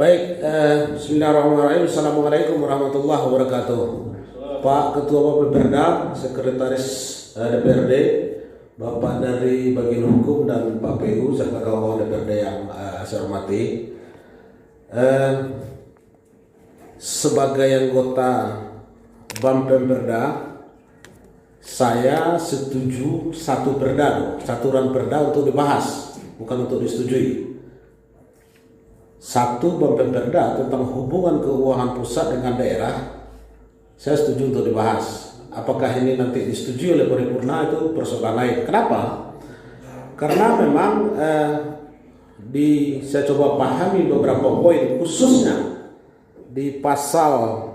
Baik, bismillahirrahmanirrahim. Assalamualaikum warahmatullahi wabarakatuh. Pak Ketua Bapeda, Sekretaris DPRD, Bapak dari Bagian Hukum dan Pak PU serta kawan DPRD yang saya hormati. Sebagai anggota BAM Pemberda, saya setuju satu ranperda untuk dibahas, bukan untuk disetujui. Satu BAM Pemberda tentang hubungan keuangan pusat dengan daerah, saya setuju untuk dibahas. Apakah ini nanti disetujui oleh paripurna itu persoalan lain. Kenapa? Karena memang saya coba pahami beberapa poin, khususnya di pasal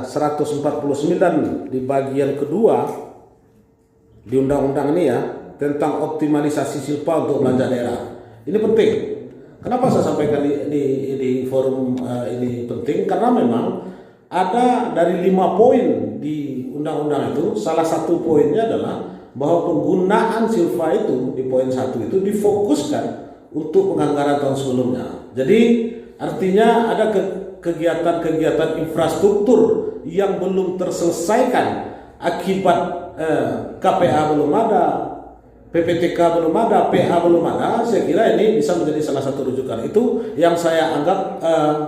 149 di bagian kedua di undang-undang ini ya, tentang optimalisasi silpa untuk belanja daerah. Ini penting. Kenapa saya sampaikan di forum ini penting? Karena memang ada dari 5 poin di undang-undang itu, salah satu poinnya adalah bahwa penggunaan silpa itu di poin 1 itu difokuskan untuk penganggaran tahun sebelumnya. Jadi artinya ada kegiatan-kegiatan infrastruktur yang belum terselesaikan akibat KPA belum ada, PPTK belum ada, PA belum ada. Saya kira ini bisa menjadi salah satu rujukan. Itu yang saya anggap,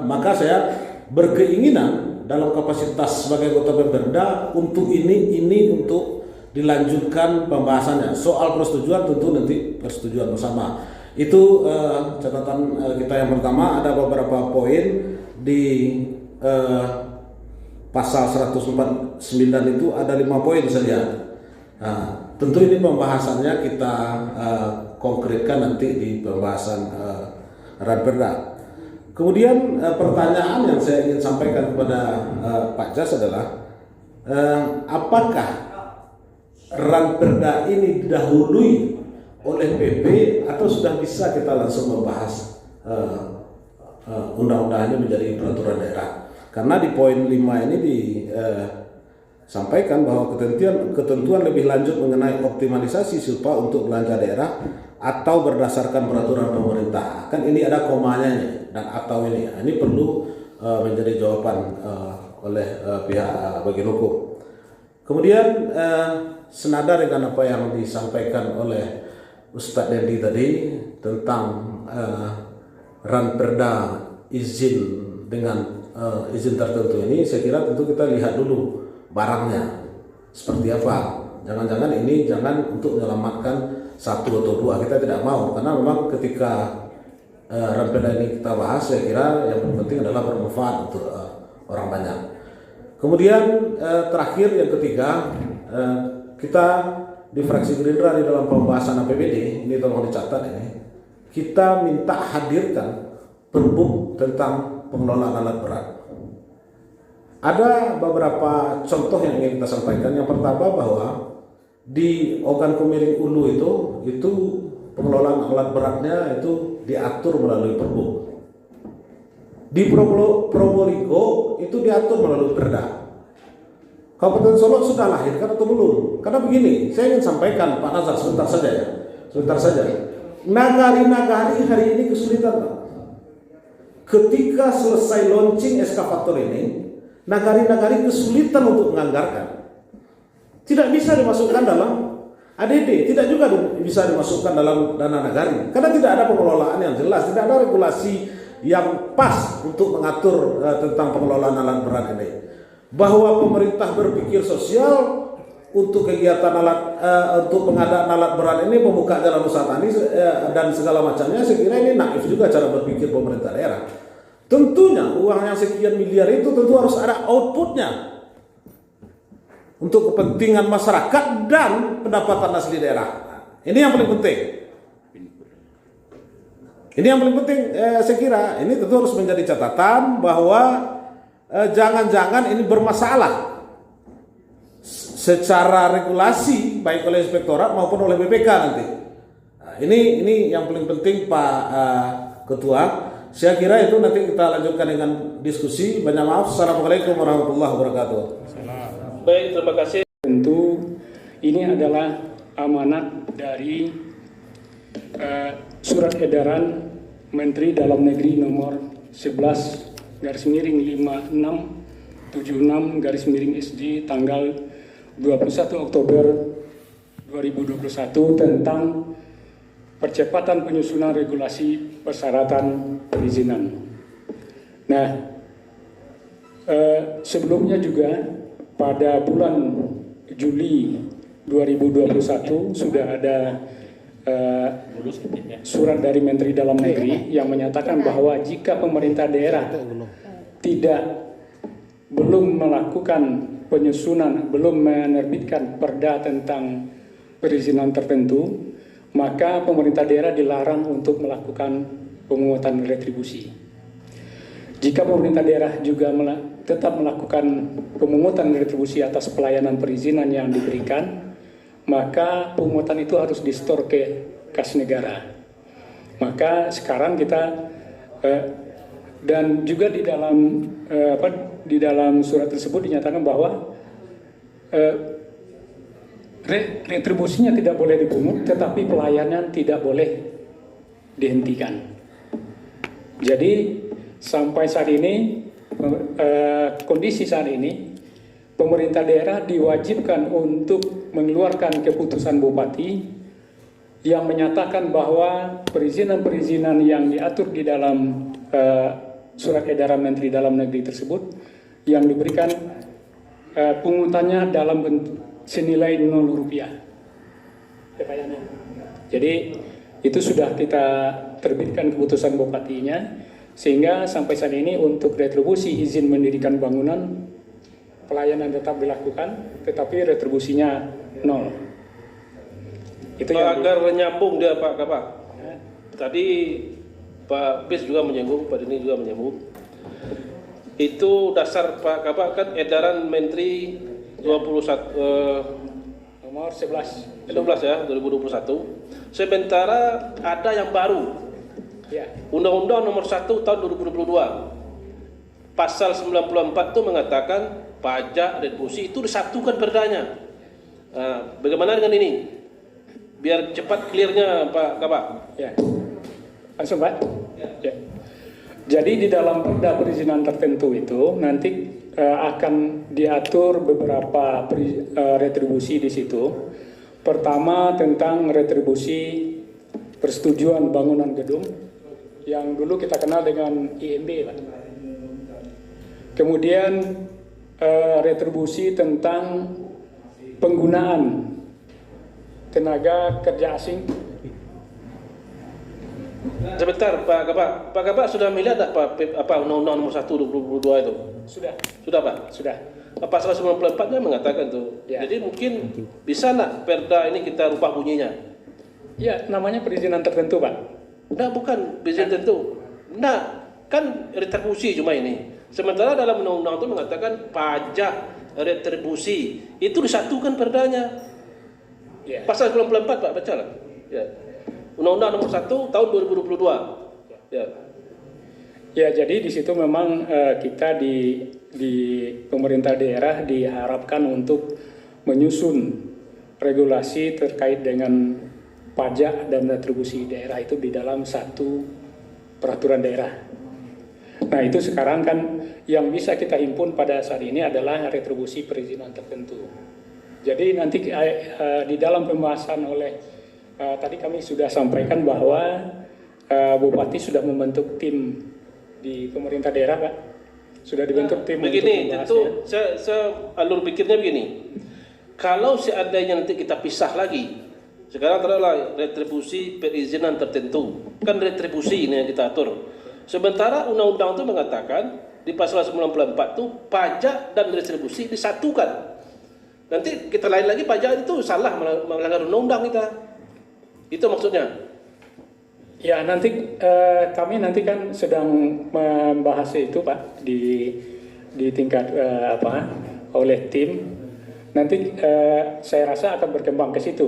maka saya berkeinginan dalam kapasitas sebagai anggota Pemberda untuk ini untuk dilanjutkan pembahasannya. Soal persetujuan tentu nanti persetujuan bersama. Itu catatan kita yang pertama. Ada beberapa poin di pasal 149 itu ada 5 poin saja. Nah, tentu ini pembahasannya kita konkretkan nanti di pembahasan ranperda. Kemudian pertanyaan yang saya ingin sampaikan kepada Pak Jas adalah apakah ranperda ini didahului oleh PP atau sudah bisa kita langsung membahas undang-undang ini menjadi peraturan daerah? Karena di poin 5 ini disampaikan bahwa ketentuan lebih lanjut mengenai optimalisasi silpa untuk belanja daerah atau berdasarkan peraturan pemerintah. Kan ini ada komanya nih, dan atau ini. Ini perlu menjadi jawaban oleh pihak bagian hukum. Kemudian senada dengan apa yang disampaikan oleh Ustadz Dendi tadi tentang ranperda izin dengan izin tertentu ini, saya kira tentu kita lihat dulu barangnya seperti apa. Jangan-jangan ini jangan untuk menyelamatkan 1 atau 2, kita tidak mau, karena memang ketika ranperda ini kita bahas, saya kira yang penting adalah bermanfaat untuk orang banyak. Kemudian terakhir yang ketiga, kita di fraksi Gerindra di dalam pembahasan APBD ini, tolong dicatat ini, kita minta hadirkan perbuk tentang pengelolaan alat berat. Ada beberapa contoh yang ingin kita sampaikan. Yang pertama bahwa di Ogan Komering Ulu itu pengelolaan alat beratnya itu diatur melalui perbuk. Di Probolinggo itu diatur melalui perda. Kabupaten Solok sudah lahirkan atau belum? Karena begini, saya ingin sampaikan Pak Nazar sebentar saja. Nagari-nagari hari ini kesulitan, Pak. Ketika selesai launching eskavator ini, nagari-nagari kesulitan untuk menganggarkan. Tidak bisa dimasukkan dalam ADD, tidak juga bisa dimasukkan dalam dana nagari. Karena tidak ada pengelolaan yang jelas, tidak ada regulasi yang pas untuk mengatur tentang pengelolaan alat berat ini. Bahwa pemerintah berpikir sosial untuk kegiatan untuk pengadaan alat berat ini, membuka jalan usaha tani dan segala macamnya, saya kira ini naif juga cara berpikir pemerintah daerah. Tentunya uang yang sekian miliar itu tentu harus ada outputnya untuk kepentingan masyarakat dan pendapatan asli daerah. Ini yang paling penting. Saya kira ini tentu harus menjadi catatan bahwa jangan-jangan ini bermasalah secara regulasi baik oleh inspektorat maupun oleh BPK nanti. Nah, ini yang paling penting Pak Ketua. Saya kira itu nanti kita lanjutkan dengan diskusi. Banyak maaf. Assalamualaikum warahmatullahi wabarakatuh. Baik, terima kasih. Tentu ini adalah amanat dari surat edaran Menteri Dalam Negeri nomor 11/5676/SD tanggal 21 Oktober 2021 tentang percepatan penyusunan regulasi persyaratan perizinan. Nah, sebelumnya juga pada bulan Juli 2021 sudah ada surat dari Menteri Dalam Negeri yang menyatakan bahwa jika pemerintah daerah belum melakukan penyusunan, belum menerbitkan perda tentang perizinan tertentu, maka pemerintah daerah dilarang untuk melakukan pemungutan retribusi. Jika pemerintah daerah juga tetap melakukan pemungutan retribusi atas pelayanan perizinan yang diberikan, maka pemungutan itu harus disetor ke kas negara. Maka sekarang kita dan juga di dalam surat tersebut dinyatakan bahwa retribusinya tidak boleh dipungut, tetapi pelayanan tidak boleh dihentikan. Jadi sampai saat ini, kondisi saat ini, pemerintah daerah diwajibkan untuk mengeluarkan keputusan bupati yang menyatakan bahwa perizinan-perizinan yang diatur di dalam surat edaran Menteri Dalam Negeri tersebut yang diberikan pungutannya dalam bentuk senilai Rp0. Jadi itu sudah kita terbitkan keputusan bupatinya, sehingga sampai saat ini untuk retribusi izin mendirikan bangunan pelayanan tetap dilakukan, tetapi retribusinya 0. Itu Pak, agar nyambung dia Pak Kabak. Tadi Pak Bis juga menyinggung, Pak Dini juga menyinggung. Itu dasar Pak Kabak kan edaran Menteri 21 nomor 11 ya 2021. Sementara ada yang baru. ya. Undang-Undang nomor 1 tahun 2022. Pasal 94 itu mengatakan pajak retribusi itu disatukan perdanya. Nah, bagaimana dengan ini? Biar cepat clearnya Pak Kabak. Ya. Langsung Pak. Ya. Jadi di dalam perda perizinan tertentu itu nanti akan diatur beberapa retribusi di situ. Pertama tentang retribusi persetujuan bangunan gedung yang dulu kita kenal dengan IMB, Pak. Kemudian retribusi tentang penggunaan tenaga kerja asing. Sebentar Pak Kabak. Pak Kabak sudah melihat tak apa Undang-Undang nomor 1 2022 itu? Sudah Pak? Sudah. Pasal 94-nya mengatakan tuh. Ya. Jadi mungkin bisa nak perda ini kita rubah bunyinya? Ya, namanya perizinan tertentu, Pak. Nah, bukan perizinan tertentu. Nah, kan retribusi cuma ini. Sementara dalam undang-undang itu mengatakan pajak retribusi itu disatukan perdanya. Ya. Pasal 94 Pak, baca lah. Ya. Undang-Undang nomor 1 tahun 2022. Ya. Ya, jadi di situ memang kita di pemerintah daerah diharapkan untuk menyusun regulasi terkait dengan pajak dan retribusi daerah itu di dalam satu peraturan daerah. Nah, itu sekarang kan yang bisa kita himpun pada saat ini adalah retribusi perizinan tertentu. Jadi nanti di dalam pembahasan tadi kami sudah sampaikan bahwa Bupati sudah membentuk tim di pemerintah daerah, Pak. Sudah dibentuk tim. Begini, tentu saya alur pikirnya begini. Kalau seandainya nanti kita pisah lagi, sekarang adalah retribusi perizinan tertentu, kan retribusi ini yang kita atur. Sementara undang-undang itu mengatakan di pasal 94 itu pajak dan retribusi disatukan. Nanti kita lain lagi pajak itu salah melanggar undang-undang kita. Itu maksudnya. Ya, nanti kami nanti kan sedang membahas itu, Pak, di tingkat oleh tim. Nanti saya rasa akan berkembang ke situ,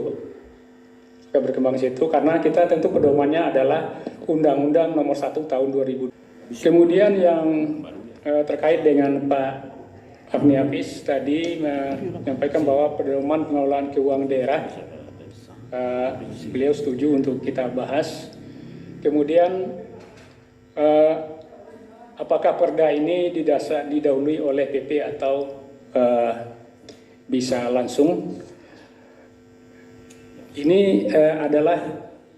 akan berkembang ke situ karena kita tentu pedomannya adalah Undang-Undang Nomor 1 Tahun 2000. Kemudian yang terkait dengan Pak Agni Hafiz tadi menyampaikan bahwa pedoman pengelolaan keuangan daerah beliau setuju untuk kita bahas. Kemudian eh, apakah perda ini didahului oleh PP atau bisa langsung? Ini adalah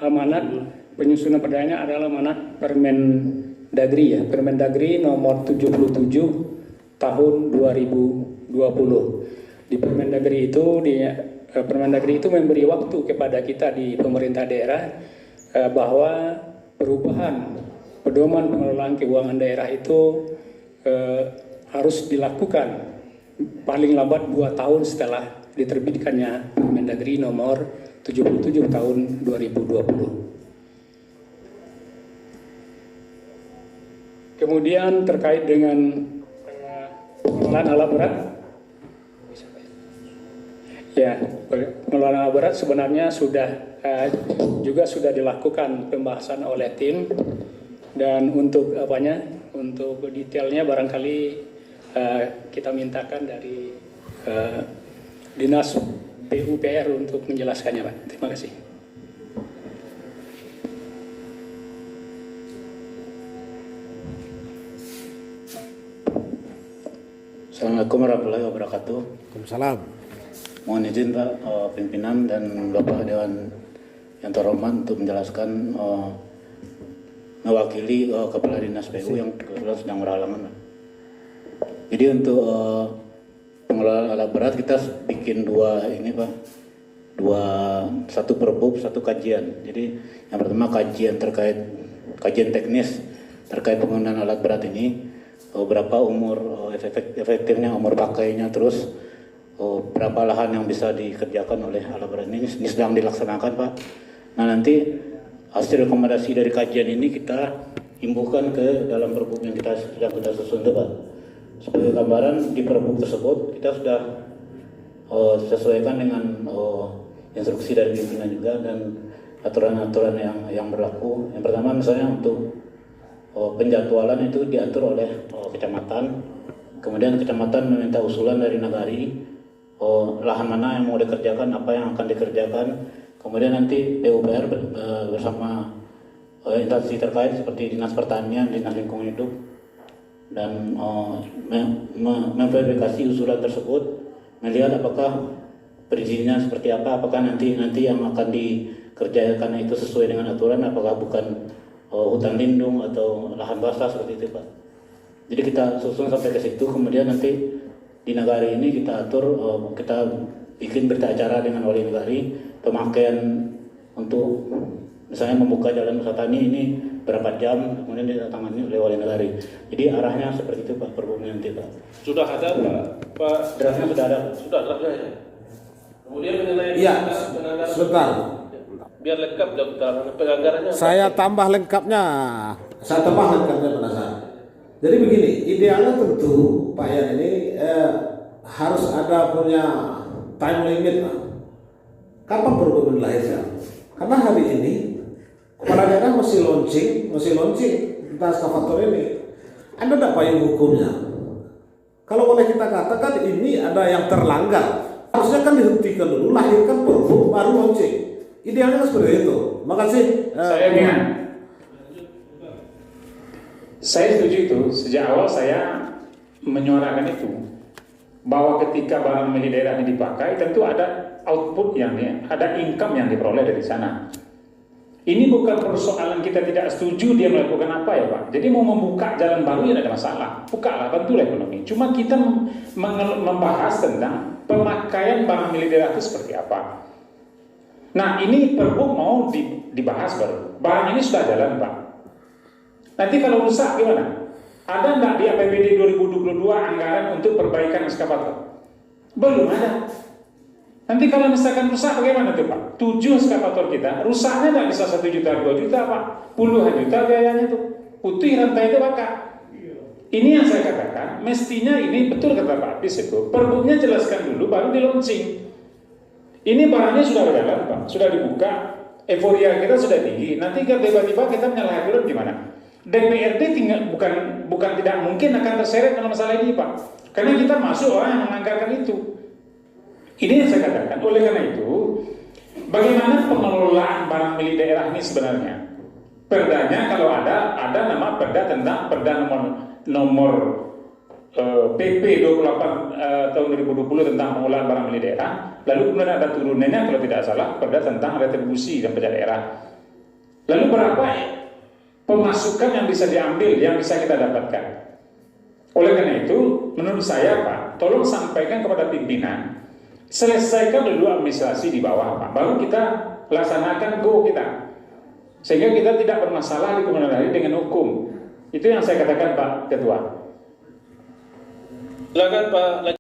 amanat penyusunan perdanya adalah amanat Permendagri ya, Permendagri nomor 77 tahun 2020. Di Permendagri itu memberi waktu kepada kita di pemerintah daerah bahwa perubahan pedoman pengelolaan keuangan daerah itu harus dilakukan paling lambat 2 tahun setelah diterbitkannya Permendagri nomor 77 tahun 2020. Kemudian terkait dengan pengelolaan alat berat, ya pengelolaan alat berat sebenarnya sudah dilakukan pembahasan oleh tim, dan untuk untuk detailnya barangkali kita mintakan dari Dinas PUPR untuk menjelaskannya, Pak. Terima kasih. Assalamualaikum warahmatullahi wabarakatuh. Waalaikumsalam. Mohon izin Pak pimpinan dan Bapak Dewan yang terhormat untuk menjelaskan mewakili Kepala Dinas PU yang kebetulan sedang berhalangan. Jadi untuk pengelolaan alat berat kita bikin satu perbuk, satu kajian. Jadi yang pertama kajian teknis terkait penggunaan alat berat ini, berapa umur efektifnya, umur pakainya, terus berapa lahan yang bisa dikerjakan oleh alat berat ini sedang dilaksanakan, Pak. Nah, nanti hasil rekomendasi dari kajian ini kita imbuhkan ke dalam perbuk yang sedang kita susun, Pak. Sebagai gambaran, di perbuk tersebut kita sudah sesuaikan dengan instruksi dari pimpinan juga dan aturan-aturan yang berlaku. Yang pertama misalnya untuk penjadwalan itu diatur oleh kecamatan. Kemudian kecamatan meminta usulan dari nagari, lahan mana yang mau dikerjakan, apa yang akan dikerjakan. Kemudian nanti PUPR bersama instansi terkait seperti Dinas Pertanian, Dinas Lingkungan Hidup, dan memverifikasi usulan tersebut, melihat apakah perizinnya seperti apa, apakah nanti yang akan dikerjakan itu sesuai dengan aturan, apakah bukan hutan lindung atau lahan basah seperti itu, Pak. Jadi kita susun sampai ke situ, kemudian nanti di nagari ini kita atur, kita bikin berita acara dengan wali nagari, pemakaian untuk misalnya membuka jalan usaha tani ini berapa jam, kemudian ditandatangani oleh wali nagari. Jadi arahnya seperti itu, Pak, perbuknya nanti, Pak. Sudah ada, Pak? Draftnya sudah ada. Sudah draftnya ya. Kemudian mengenai Iya, penganggaran, sebentar. biar lengkap penganggarannya. Saya tambah lengkapnya. Saya tambah lengkapnya pada saat. Jadi begini, idealnya tentu Pak Yan ini harus ada punya time limit, Pak. Kapan perbuk lahirnya? Karena hari ini kepala daerah masih launching tentang eskavator ini. Ada tidak payung hukumnya? Kalau boleh kita katakan ini ada yang terlanggar, harusnya kan dihentikan dulu, lahirkan perbuk baru launching. Idealnya seperti itu. Makasih. Saya setuju itu. Sejak awal saya menyuarakan itu, bahwa ketika barang milik daerah ini dipakai, tentu ada output ada income yang diperoleh dari sana. Ini bukan persoalan kita tidak setuju dia melakukan apa ya, Pak. Jadi mau membuka jalan baru ya tidak ada masalah. Bukalah, bantulah ekonomi. Cuma kita membahas tentang pemakaian barang milik daerah itu seperti apa. Nah, ini perbuk mau dibahas baru. Barang ini sudah jalan, Pak. Nanti kalau rusak gimana? Ada nggak di APBD 2022 anggaran untuk perbaikan eskavator? Belum ada. Nanti kalau misalkan rusak bagaimana tuh, Pak? 7 eskavator kita, rusaknya nggak bisa 1 juta, 2 juta, Pak. Puluhan juta biayanya tuh. Putih rantai itu bakar. Ini yang saya katakan, mestinya ini betul kata Pak Apis itu. Perbuknya jelaskan dulu, baru di launching. Ini barangnya sudah berjalan, Pak. Sudah dibuka, euforia kita sudah tinggi. Nanti tiba-tiba kita menyalahi aturan gimana? DPRD bukan tidak mungkin akan terseret dalam masalah ini, Pak. Karena kita masuk orang yang menganggarkan itu. Ini yang saya katakan. Oleh karena itu, bagaimana pengelolaan barang milik daerah ini sebenarnya? Perdanya kalau ada ada nama perda tentang nomor PP 28 tahun 2020 tentang pengolahan barang milik daerah. Lalu kemudian ada turunannya kalau tidak salah perda tentang retribusi dan pajak daerah. Lalu berapa pemasukan yang bisa diambil, yang bisa kita dapatkan? Oleh karena itu, menurut saya Pak, tolong sampaikan kepada pimpinan, selesaikan dulu administrasi di bawah Pak, baru kita laksanakan go kita. Sehingga kita tidak bermasalah di kemudian hari dengan hukum. Itu yang saya katakan Pak Ketua. Silakan Pak.